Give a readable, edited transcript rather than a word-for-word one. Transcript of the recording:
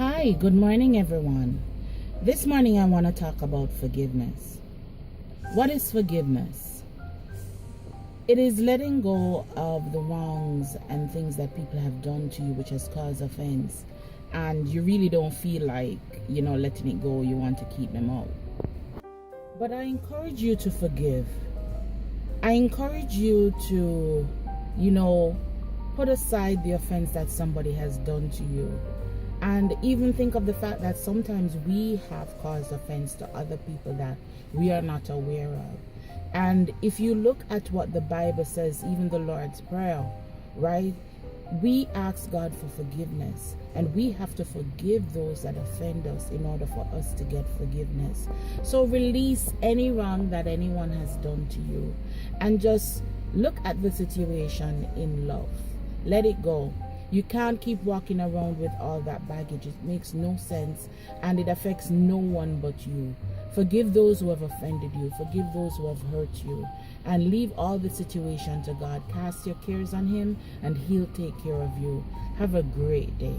Hi, good morning everyone. This morning I want to talk about forgiveness. What is forgiveness? It is letting go of the wrongs and things that people have done to you which has caused offense, and you really don't feel like, letting it go. You want to keep them out. But I encourage you to forgive. I encourage you to, put aside the offense that somebody has done to you. And even think of the fact that sometimes we have caused offense to other people that we are not aware of. And if you look at what the Bible says, even the Lord's Prayer, right? We ask God for forgiveness, and we have to forgive those that offend us in order for us to get forgiveness. So release any wrong that anyone has done to you, and just look at the situation in love. Let it go. You can't keep walking around with all that baggage. It makes no sense, and it affects no one but you. Forgive those who have offended you. Forgive those who have hurt you. And leave all the situation to God. Cast your cares on Him, and He'll take care of you. Have a great day.